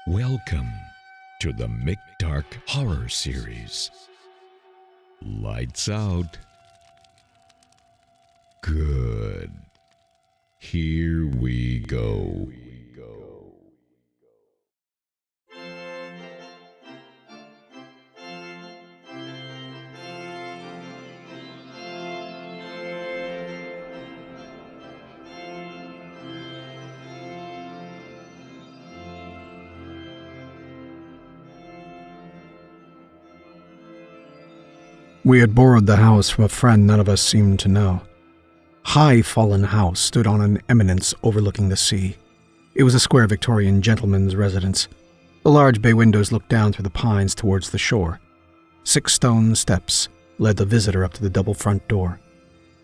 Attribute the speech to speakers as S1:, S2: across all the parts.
S1: Welcome to the Mick Dark Horror Series. Lights out. Good. Here we go.
S2: We had borrowed the house from a friend none of us seemed to know. High fallen house stood on an eminence overlooking the sea. It was a square Victorian gentleman's residence. The large bay windows looked down through the pines towards the shore. 6 stone steps led the visitor up to the double front door,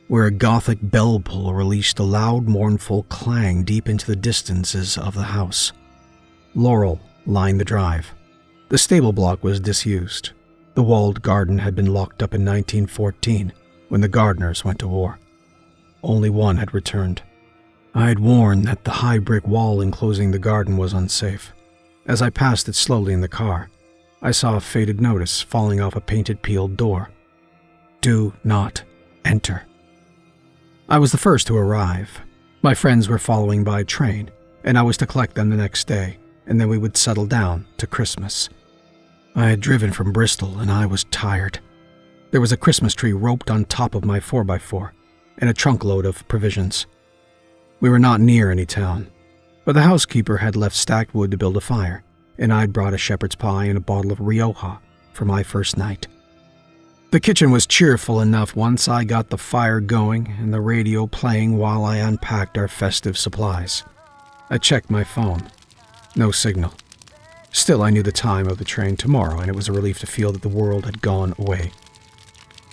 S2: where a Gothic bell pull released a loud, mournful clang deep into the distances of the house. Laurel lined the drive. The stable block was disused. The walled garden had been locked up in 1914 when the gardeners went to war. Only one had returned. I had warned that the high brick wall enclosing the garden was unsafe. As I passed it slowly in the car, I saw a faded notice falling off a painted peeled door. Do not enter. I was the first to arrive. My friends were following by train, and I was to collect them the next day, and then we would settle down to Christmas. I had driven from Bristol, and I was tired. There was a Christmas tree roped on top of my 4x4, and a trunkload of provisions. We were not near any town, but the housekeeper had left stacked wood to build a fire, and I'd brought a shepherd's pie and a bottle of Rioja for my first night. The kitchen was cheerful enough once I got the fire going and the radio playing while I unpacked our festive supplies. I checked my phone. No signal. Still, I knew the time of the train tomorrow, and it was a relief to feel that the world had gone away.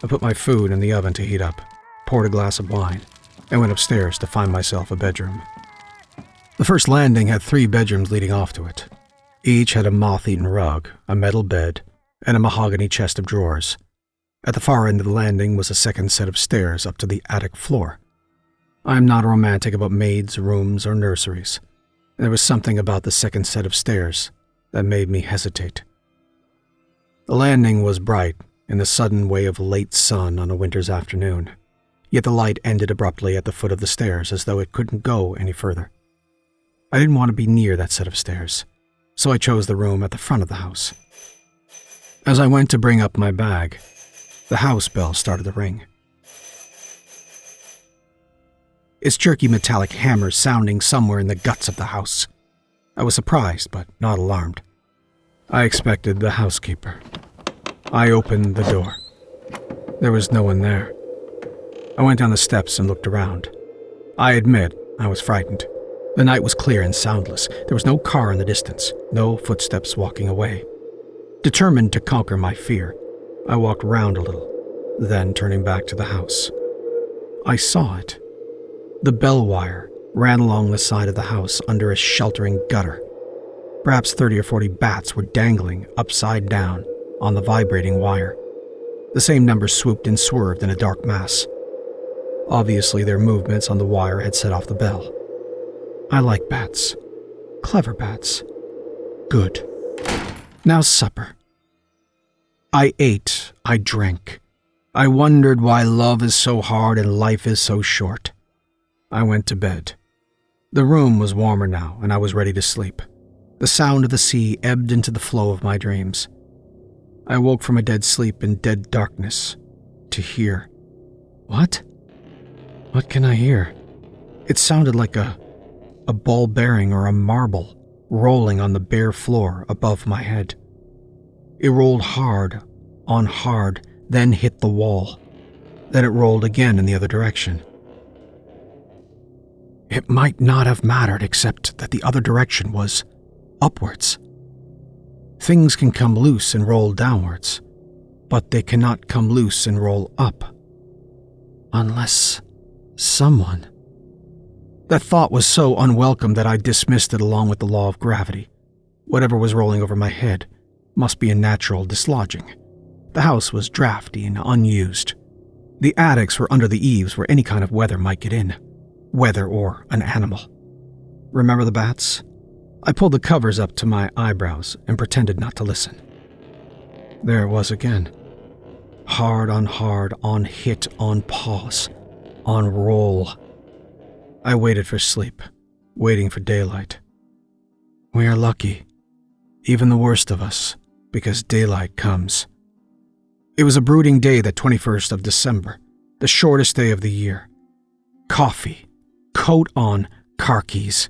S2: I put my food in the oven to heat up, poured a glass of wine, and went upstairs to find myself a bedroom. The first landing had 3 bedrooms leading off to it. Each had a moth-eaten rug, a metal bed, and a mahogany chest of drawers. At the far end of the landing was a second set of stairs up to the attic floor. I am not romantic about maids, rooms, or nurseries. There was something about the second set of stairs that made me hesitate. The landing was bright in the sudden way of late sun on a winter's afternoon, yet the light ended abruptly at the foot of the stairs as though it couldn't go any further. I didn't want to be near that set of stairs, so I chose the room at the front of the house. As I went to bring up my bag, the house bell started to ring. Its jerky metallic hammer sounding somewhere in the guts of the house. I was surprised, but not alarmed. I expected the housekeeper. I opened the door. There was no one there. I went down the steps and looked around. I admit I was frightened. The night was clear and soundless. There was no car in the distance, no footsteps walking away. Determined to conquer my fear, I walked round a little, then turning back to the house. I saw it. The bell wire ran along the side of the house under a sheltering gutter. Perhaps 30 or 40 bats were dangling upside down on the vibrating wire. The same number swooped and swerved in a dark mass. Obviously, their movements on the wire had set off the bell. I like bats. Clever bats. Good. Now supper. I ate, I drank. I wondered why love is so hard and life is so short. I went to bed. The room was warmer now, and I was ready to sleep. The sound of the sea ebbed into the flow of my dreams. I woke from a dead sleep in dead darkness to hear. What? What can I hear? It sounded like a ball bearing or a marble rolling on the bare floor above my head. It rolled hard on hard, then hit the wall. Then it rolled again in the other direction. It might not have mattered except that the other direction was upwards. Things can come loose and roll downwards, but they cannot come loose and roll up. Unless someone... That thought was so unwelcome that I dismissed it along with the law of gravity. Whatever was rolling over my head must be a natural dislodging. The house was drafty and unused. The attics were under the eaves where any kind of weather might get in. Weather or an animal. Remember the bats? I pulled the covers up to my eyebrows and pretended not to listen. There it was again. Hard, on hit, on pause, on roll. I waited for sleep, waiting for daylight. We are lucky, even the worst of us, because daylight comes. It was a brooding day, the 21st of December, the shortest day of the year. Coffee, coat on, car keys.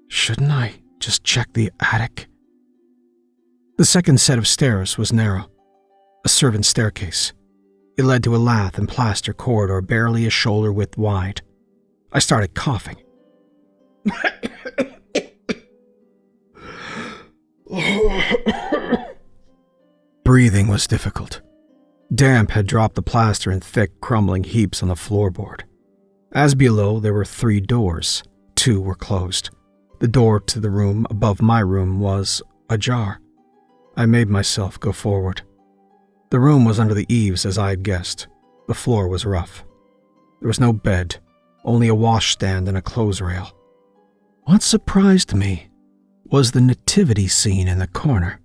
S2: Shouldn't I just check the attic? The second set of stairs was narrow, a servant's staircase. It led to a lath and plaster corridor barely a shoulder width wide. I started coughing. Breathing was difficult. Damp had dropped the plaster in thick, crumbling heaps on the floorboard. As below, there were 3 doors. 2 were closed. The door to the room above my room was ajar. I made myself go forward. The room was under the eaves as I had guessed. The floor was rough. There was no bed, only a washstand and a clothes rail. What surprised me was the nativity scene in the corner.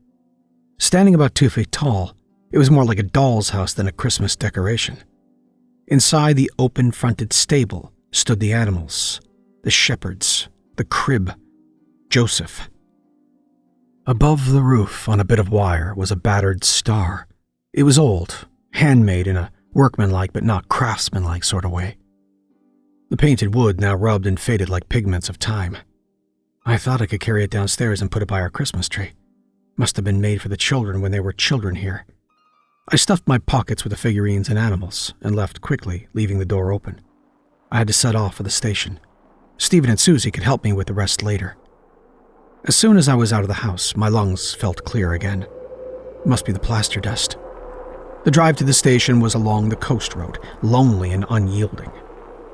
S2: Standing about 2 feet tall, it was more like a doll's house than a Christmas decoration. Inside the open-fronted stable stood the animals, the shepherds, the crib, Joseph. Above the roof, on a bit of wire, was a battered star. It was old, handmade in a workmanlike but not craftsmanlike sort of way. The painted wood now rubbed and faded like pigments of time. I thought I could carry it downstairs and put it by our Christmas tree. Must have been made for the children when they were children here. I stuffed my pockets with the figurines and animals and left quickly, leaving the door open. I had to set off for the station. Stephen and Susie could help me with the rest later. As soon as I was out of the house, my lungs felt clear again. It must be the plaster dust. The drive to the station was along the coast road, lonely and unyielding.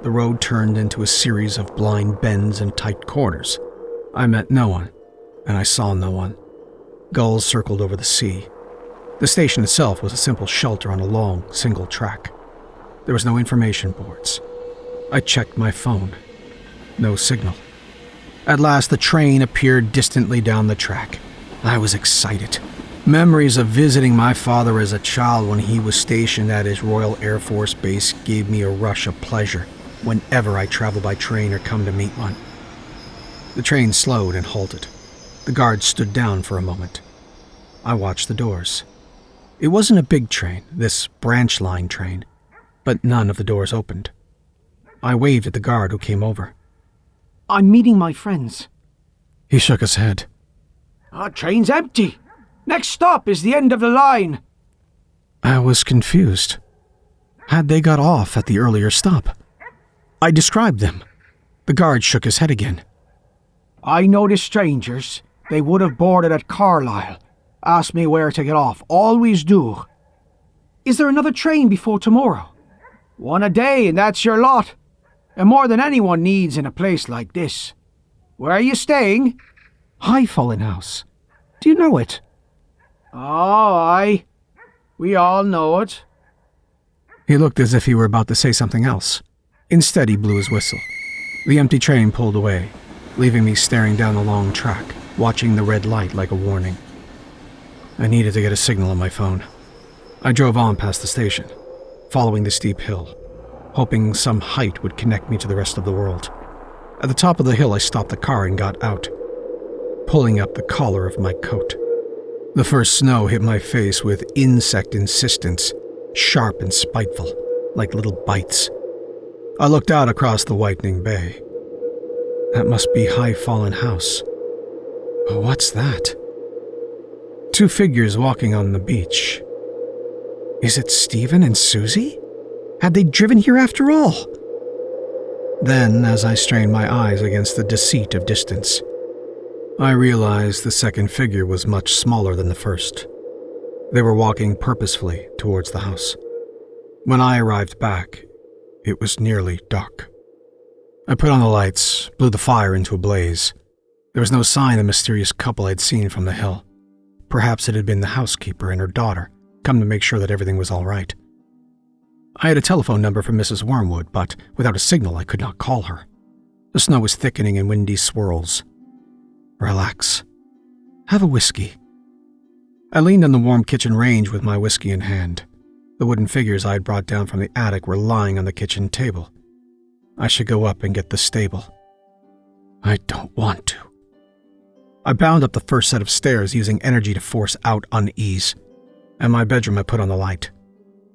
S2: The road turned into a series of blind bends and tight corners. I met no one, and I saw no one. Gulls circled over the sea. The station itself was a simple shelter on a long, single track. There was no information boards. I checked my phone. No signal. At last, the train appeared distantly down the track. I was excited. Memories of visiting my father as a child when he was stationed at his Royal Air Force Base gave me a rush of pleasure whenever I travel by train or come to meet one. The train slowed and halted. The guard stood down for a moment. I watched the doors. It wasn't a big train, this branch line train, but none of the doors opened. I waved at the guard who came over.
S3: I'm meeting my friends.
S2: He shook his head.
S3: Train's empty. Next stop is the end of the line.
S2: I was confused. Had they got off at the earlier stop? I described them. The guard shook his head again.
S3: I know the strangers. They would have boarded at Carlisle. Ask me where to get off. Always do. Is there another train before tomorrow? One a day, and that's your lot. And more than anyone needs in a place like this. Where are you staying?
S2: High Fallen House. Do you know it?
S3: Oh, aye. We all know it.
S2: He looked as if he were about to say something else. Instead, he blew his whistle. The empty train pulled away, leaving me staring down the long track, watching the red light like a warning. I needed to get a signal on my phone. I drove on past the station, following the steep hill, hoping some height would connect me to the rest of the world. At the top of the hill, I stopped the car and got out, pulling up the collar of my coat. The first snow hit my face with insect insistence, sharp and spiteful, like little bites. I looked out across the whitening bay. That must be High Fallen House. But what's that? 2 figures walking on the beach. Is it Stephen and Susie? Had they driven here after all? Then, as I strained my eyes against the deceit of distance, I realized the second figure was much smaller than the first. They were walking purposefully towards the house. When I arrived back, it was nearly dark. I put on the lights, blew the fire into a blaze. There was no sign of the mysterious couple I'd seen from the hill. Perhaps it had been the housekeeper and her daughter, come to make sure that everything was all right. I had a telephone number from Mrs. Wormwood, but without a signal I could not call her. The snow was thickening in windy swirls. Relax. Have a whiskey. I leaned on the warm kitchen range with my whiskey in hand. The wooden figures I had brought down from the attic were lying on the kitchen table. I should go up and get the stable. I don't want to. I bound up the first set of stairs using energy to force out unease, and my bedroom I put on the light.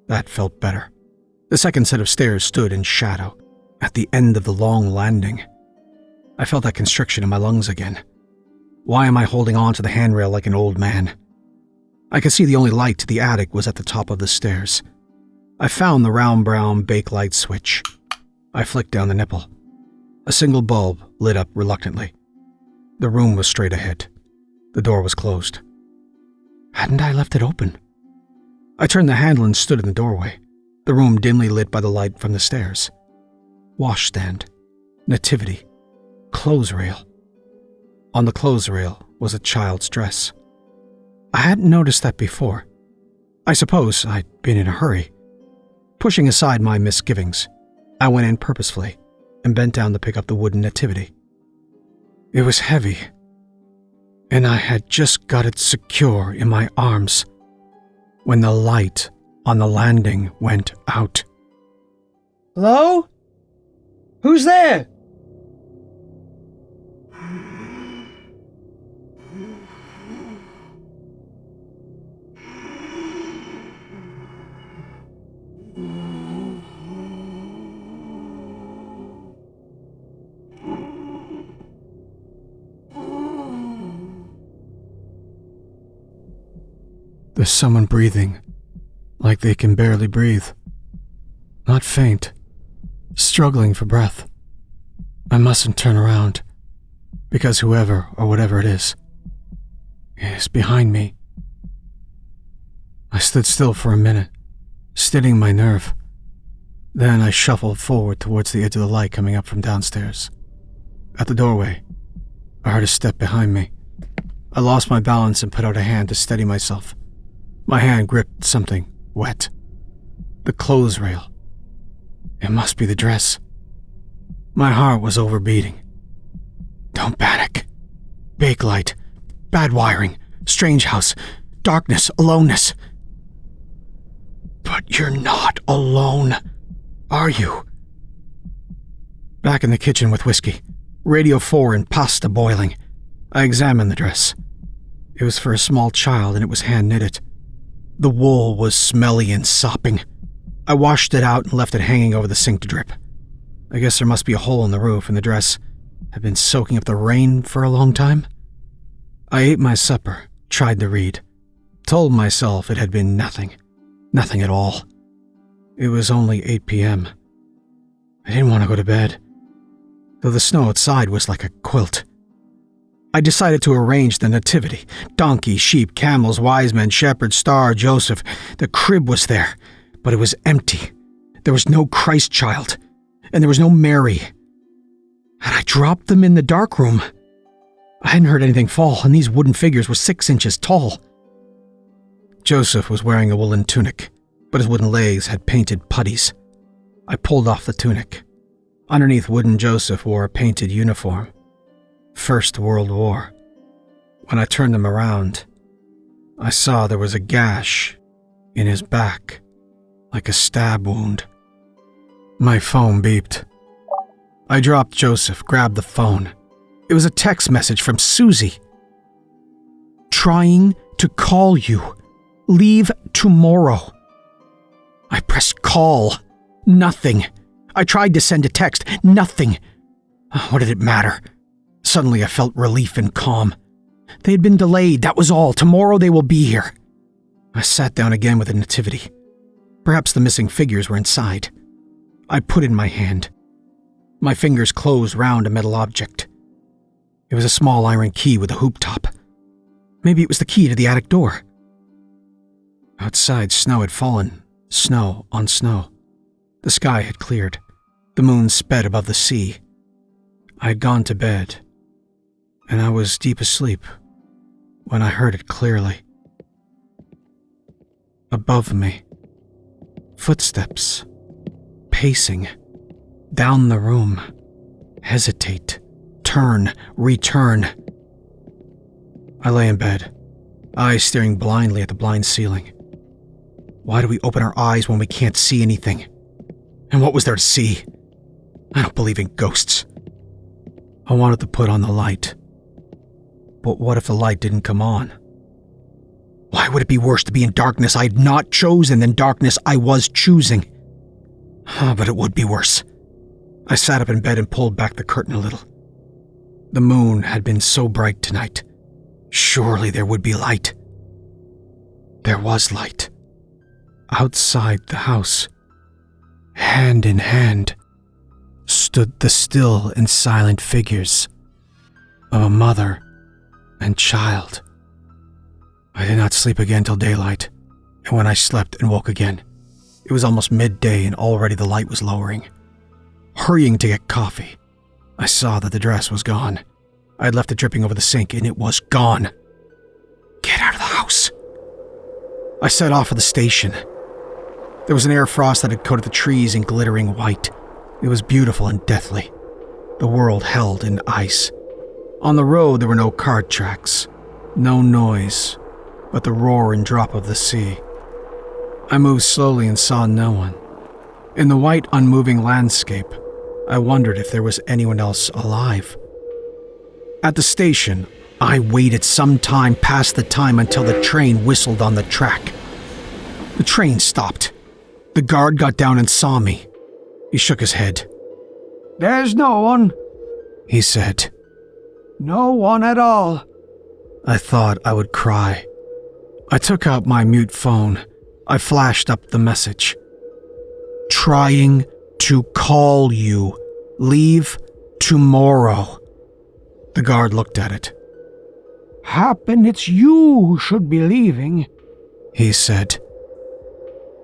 S2: That felt better. The second set of stairs stood in shadow, at the end of the long landing. I felt that constriction in my lungs again. Why am I holding on to the handrail like an old man? I could see the only light to the attic was at the top of the stairs. I found the round brown bake light switch. I flicked down the nipple. A single bulb lit up reluctantly. The room was straight ahead. The door was closed. Hadn't I left it open? I turned the handle and stood in the doorway, the room dimly lit by the light from the stairs. Washstand, nativity, clothes rail. On the clothes rail was a child's dress. I hadn't noticed that before. I suppose I'd been in a hurry. Pushing aside my misgivings, I went in purposefully and bent down to pick up the wooden nativity. It was heavy, and I had just got it secure in my arms when the light on the landing went out.
S3: Hello? Who's there?
S2: There's someone breathing, like they can barely breathe. Not faint, struggling for breath. I mustn't turn around, because whoever or whatever it is behind me. I stood still for a minute, steadying my nerve. Then I shuffled forward towards the edge of the light coming up from downstairs. At the doorway, I heard a step behind me. I lost my balance and put out a hand to steady myself. My hand gripped something wet. The clothes rail. It must be the dress. My heart was overbeating. Don't panic. Bake light, bad wiring, strange house, darkness, aloneness. But you're not alone, are you? Back in the kitchen with whiskey, Radio 4 and pasta boiling, I examined the dress. It was for a small child and it was hand-knitted. The wool was smelly and sopping. I washed it out and left it hanging over the sink to drip. I guess there must be a hole in the roof and the dress had been soaking up the rain for a long time. I ate my supper, tried to read, told myself it had been nothing at all. It was only 8 p.m. I didn't want to go to bed, though the snow outside was like a quilt. I decided to arrange the nativity. Donkey, sheep, camels, wise men, shepherd, star, Joseph. The crib was there, but it was empty. There was no Christ child, and there was no Mary. Had I dropped them in the dark room? I hadn't heard anything fall, and these wooden figures were 6 inches tall. Joseph was wearing a woolen tunic, but his wooden legs had painted puttees. I pulled off the tunic. Underneath wooden Joseph wore a painted uniform. First World War. When I turned him around, I saw there was a gash in his back, like a stab wound. My phone beeped. I dropped Joseph, grabbed the phone. It was a text message from Susie. Trying to call you. Leave tomorrow. I pressed call. Nothing. I tried to send a text. Nothing. What did it matter? Suddenly I felt relief and calm. They had been delayed, that was all. Tomorrow they will be here. I sat down again with a nativity. Perhaps the missing figures were inside. I put in my hand. My fingers closed round a metal object. It was a small iron key with a hoop top. Maybe it was the key to the attic door. Outside, snow had fallen, snow on snow. The sky had cleared. The moon sped above the sea. I had gone to bed, and I was deep asleep when I heard it clearly. Above me, footsteps, pacing, down the room, hesitate, turn, return. I lay in bed, eyes staring blindly at the blind ceiling. Why do we open our eyes when we can't see anything? And what was there to see? I don't believe in ghosts. I wanted to put on the light. But what if the light didn't come on? Why would it be worse to be in darkness I had not chosen than darkness I was choosing? But it would be worse. I sat up in bed and pulled back the curtain a little. The moon had been so bright tonight. Surely there would be light. There was light. Outside the house, hand in hand, stood the still and silent figures of a mother and child. I did not sleep again till daylight, and when I slept and woke again, it was almost midday and already the light was lowering. Hurrying to get coffee, I saw that the dress was gone. I had left it dripping over the sink, and it was gone. Get out of the house! I set off for the station. There was an air frost that had coated the trees in glittering white. It was beautiful and deathly. The world held in ice. On the road there were no cart tracks, no noise, but the roar and drop of the sea. I moved slowly and saw no one. In the white, unmoving landscape, I wondered if there was anyone else alive. At the station, I waited some time past the time until the train whistled on the track. The train stopped. The guard got down and saw me. He shook his head.
S3: There's no one,
S2: he said.
S3: No one at all.
S2: I thought I would cry. I took out my mute phone. I flashed up the message. Trying to call you. Leave tomorrow. The guard looked at it.
S3: Happen it's you who should be leaving,
S2: he said.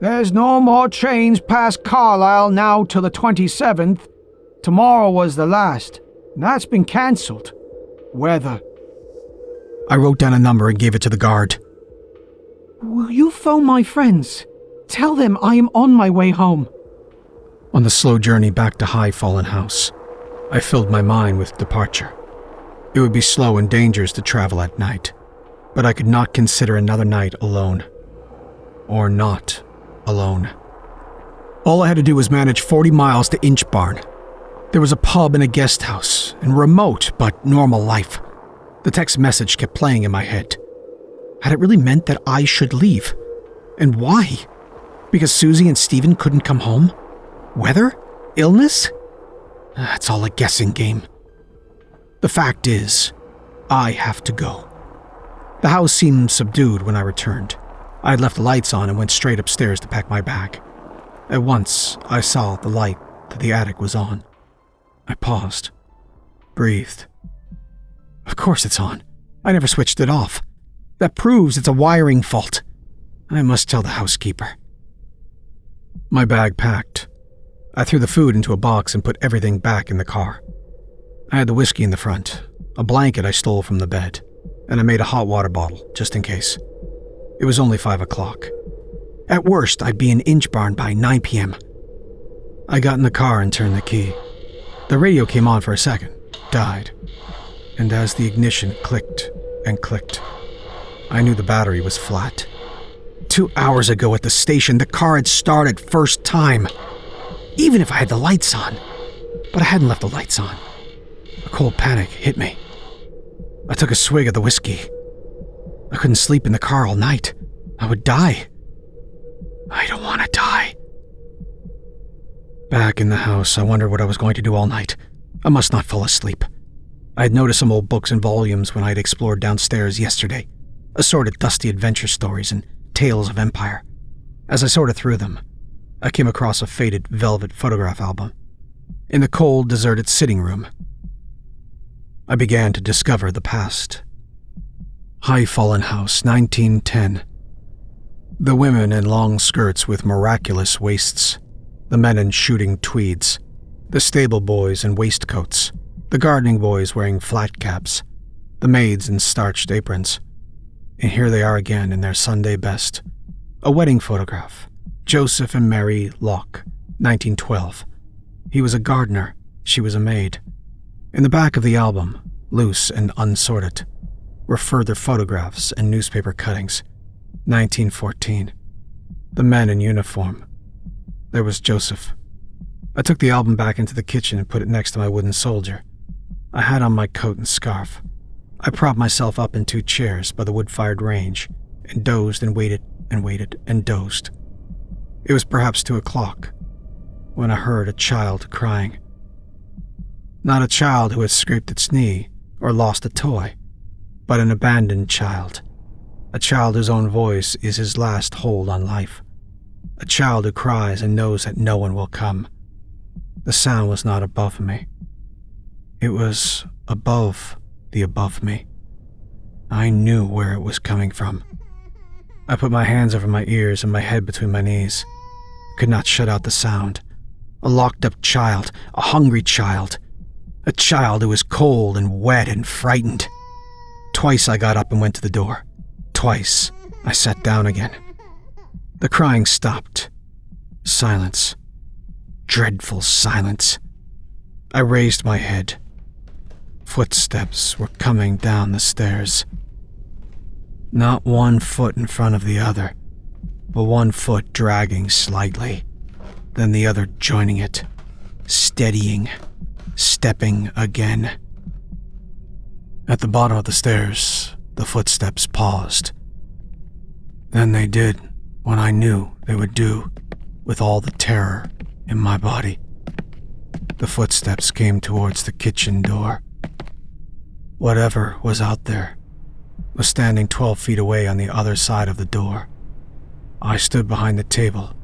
S3: There's no more trains past Carlisle now till the 27th. Tomorrow was the last, and that's been cancelled. Weather.
S2: I wrote down a number and gave it to the guard.
S3: Will you phone my friends? Tell them I am on my way home.
S2: On the slow journey back to High Fallen House, I filled my mind with departure. It would be slow and dangerous to travel at night, but I could not consider another night alone. Or not alone. All I had to do was manage 40 miles to Inchbarn. There was a pub and a guest house, and remote but normal life. The text message kept playing in my head. Had it really meant that I should leave? And why? Because Susie and Stephen couldn't come home? Weather? Illness? It's all a guessing game. The fact is, I have to go. The house seemed subdued when I returned. I had left the lights on and went straight upstairs to pack my bag. At once, I saw the light that the attic was on. I paused, breathed. Of course it's on. I never switched it off. That proves it's a wiring fault. I must tell the housekeeper. My bag packed. I threw the food into a box and put everything back in the car. I had the whiskey in the front, a blanket I stole from the bed, and I made a hot water bottle, just in case. It was only 5 o'clock. At worst, I'd be in Inchbarn by 9 p.m. I got in the car and turned the key. The radio came on for a second, died, and as the ignition clicked and clicked, I knew the battery was flat. 2 hours ago at the station, the car had started first time. Even if I had the lights on. But I hadn't left the lights on. A cold panic hit me. I took a swig of the whiskey. I couldn't sleep in the car all night. I would die. I don't want to die. Back in the house, I wondered what I was going to do all night. I must not fall asleep. I had noticed some old books and volumes when I had explored downstairs yesterday. Assorted dusty adventure stories and tales of empire. As I sorted through them, I came across a faded velvet photograph album. In the cold, deserted sitting room, I began to discover the past. High Fallen House, 1910. The women in long skirts with miraculous waists, the men in shooting tweeds, the stable boys in waistcoats, the gardening boys wearing flat caps, the maids in starched aprons. And here they are again in their Sunday best. A wedding photograph. Joseph and Mary Locke, 1912. He was a gardener, she was a maid. In the back of the album, loose and unsorted, were further photographs and newspaper cuttings. 1914. The men in uniform. There was Joseph. I took the album back into the kitchen and put it next to my wooden soldier. I had on my coat and scarf. I propped myself up in 2 chairs by the wood-fired range and dozed and waited and dozed. It was perhaps 2 o'clock when I heard a child crying. Not a child who had scraped its knee or lost a toy, but an abandoned child. A child whose own voice is his last hold on life. A child who cries and knows that no one will come. The sound was not above me. It was above the above me. I knew where it was coming from. I put my hands over my ears and my head between my knees. Could not shut out the sound. A locked-up child, a hungry child. A child who was cold and wet and frightened. Twice I got up and went to the door. Twice I sat down again. The crying stopped. Silence. Dreadful silence. I raised my head. Footsteps were coming down the stairs. Not one foot in front of the other, but one foot dragging slightly, then the other joining it, steadying, stepping again. At the bottom of the stairs, the footsteps paused. Then they did what I knew they would do with all the terror in my body. The footsteps came towards the kitchen door. Whatever was out there was standing 12 feet away on the other side of the door. I stood behind the table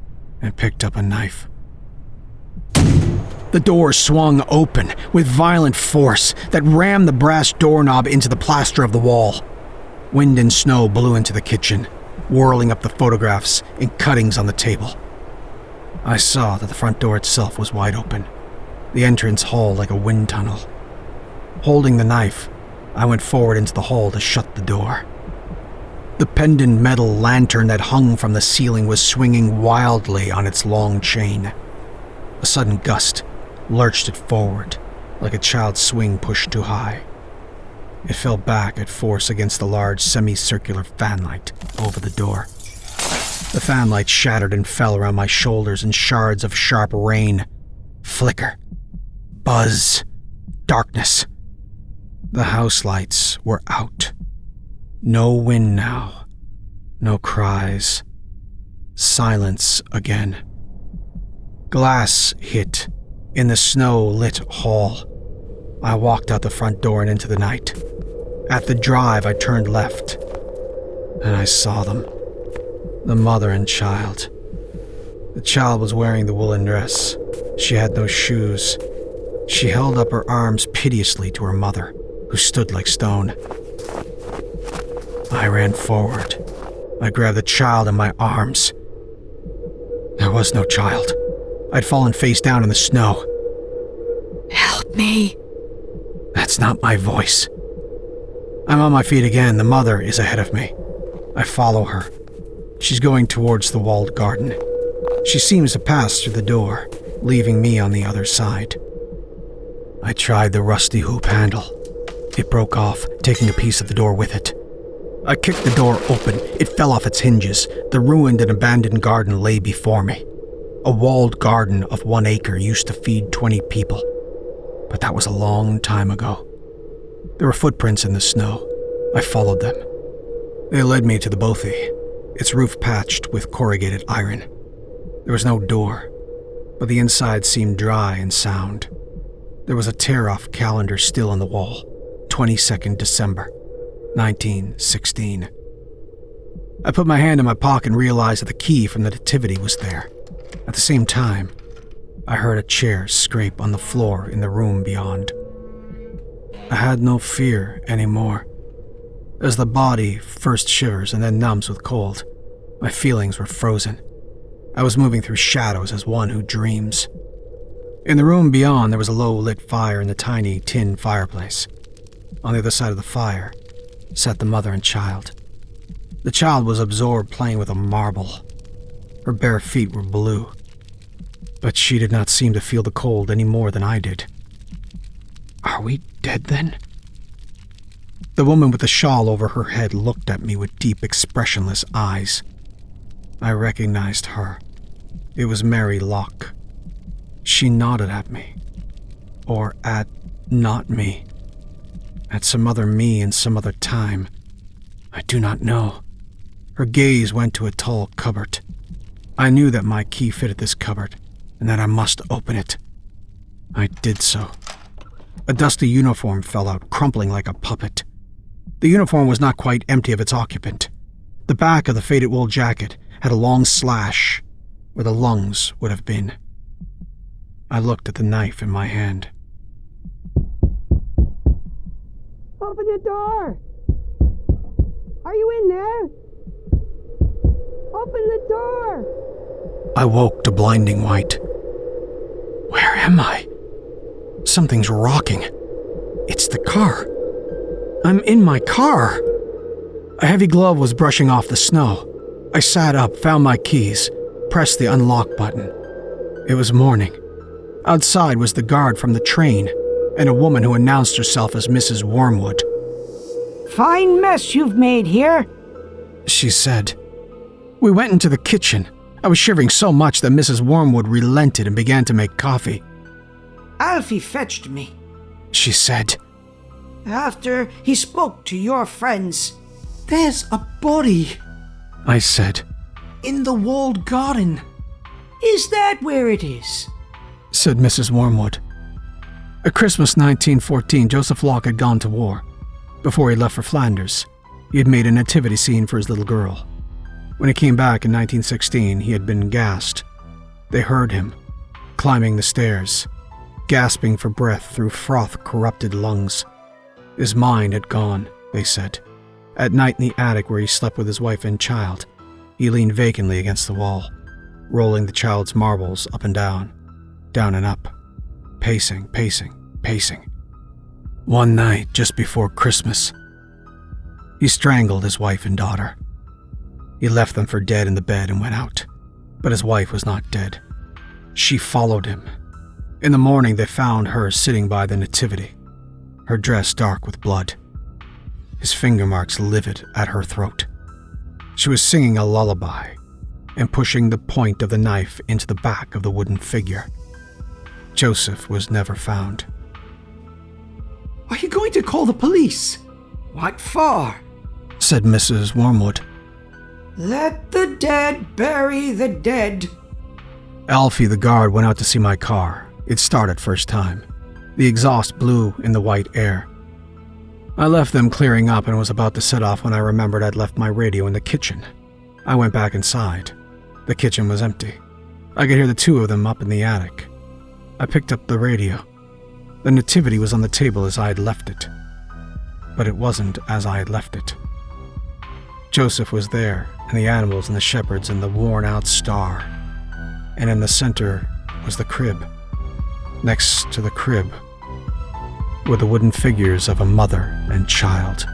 S2: and picked up a knife. The door swung open with violent force that rammed the brass doorknob into the plaster of the wall. Wind and snow blew into the kitchen, whirling up the photographs and cuttings on the table. I saw that the front door itself was wide open, the entrance hall like a wind tunnel. Holding the knife, I went forward into the hall to shut the door. The pendant metal lantern that hung from the ceiling was swinging wildly on its long chain. A sudden gust lurched it forward, like a child's swing pushed too high. It fell back at force against the large semicircular fanlight over the door. The fanlight shattered and fell around my shoulders in shards of sharp rain. Flicker. Buzz. Darkness. The house lights were out. No wind now. No cries. Silence again. Glass hit in the snow-lit hall. I walked out the front door and into the night. At the drive, I turned left, and I saw them. The mother and child. The child was wearing the woolen dress. She had no shoes. She held up her arms piteously to her mother, who stood like stone. I ran forward. I grabbed the child in my arms. There was no child. I'd fallen face down in the snow.
S4: Help me.
S2: That's not my voice. I'm on my feet again. The mother is ahead of me. I follow her. She's going towards the walled garden. She seems to pass through the door, leaving me on the other side. I tried the rusty hoop handle. It broke off, taking a piece of the door with it. I kicked the door open. It fell off its hinges. The ruined and abandoned garden lay before me. A walled garden of 1 acre used to feed 20 people. But that was a long time ago. There were footprints in the snow. I followed them. They led me to the bothy, its roof patched with corrugated iron. There was no door, but the inside seemed dry and sound. There was a tear-off calendar still on the wall, 22nd December, 1916. I put my hand in my pocket and realized that the key from the nativity was there. At the same time, I heard a chair scrape on the floor in the room beyond. I had no fear anymore. As the body first shivers and then numbs with cold, my feelings were frozen. I was moving through shadows as one who dreams. In the room beyond, there was a low-lit fire in the tiny tin fireplace. On the other side of the fire sat the mother and child. The child was absorbed playing with a marble. Her bare feet were blue, but she did not seem to feel the cold any more than I did. Are we dead then? The woman with the shawl over her head looked at me with deep, expressionless eyes. I recognized her. It was Mary Locke. She nodded at me. Or at not me. At some other me in some other time. I do not know. Her gaze went to a tall cupboard. I knew that my key fitted this cupboard, and that I must open it. I did so. A dusty uniform fell out, crumpling like a puppet. The uniform was not quite empty of its occupant. The back of the faded wool jacket had a long slash where the lungs would have been. I looked at the knife in my hand.
S5: Open the door! Are you in there? Open the door!
S2: I woke to blinding white. Where am I? Something's rocking. It's the car. I'm in my car. A heavy glove was brushing off the snow. I sat up, found my keys, pressed the unlock button. It was morning. Outside was the guard from the train, and a woman who announced herself as Mrs. Wormwood.
S3: Fine mess you've made here,
S2: she said. We went into the kitchen. I was shivering so much that Mrs. Wormwood relented and began to make coffee.
S3: Alfie fetched me,
S2: she said.
S3: after he spoke to your friends.
S2: There's a body, I said, in the walled garden.
S3: Is that where it is?
S2: Said Mrs. Wormwood. At Christmas 1914, Joseph Locke had gone to war. Before he left for Flanders, he had made a nativity scene for his little girl. When he came back in 1916, he had been gassed. They heard him, climbing the stairs, gasping for breath through froth-corrupted lungs. His mind had gone, they said. At night in the attic where he slept with his wife and child, he leaned vacantly against the wall, rolling the child's marbles up and down and up, pacing. One night, just before Christmas, he strangled his wife and daughter. He left them for dead in the bed and went out, but his wife was not dead. She followed him. In the morning, they found her sitting by the nativity, her dress dark with blood, his finger marks livid at her throat. She was singing a lullaby and pushing the point of the knife into the back of the wooden figure. Joseph was never found.
S3: Are you going to call the police? What for?
S2: Said Mrs. Wormwood.
S3: Let the dead bury the dead.
S2: Alfie the guard went out to see my car. It started first time. The exhaust blew in the white air. I left them clearing up and was about to set off when I remembered I'd left my radio in the kitchen. I went back inside. The kitchen was empty. I could hear the two of them up in the attic. I picked up the radio. The nativity was on the table as I had left it. But it wasn't as I had left it. Joseph was there, and the animals and the shepherds and the worn-out star. And in the center was the crib. Next to the crib were the wooden figures of a mother and child.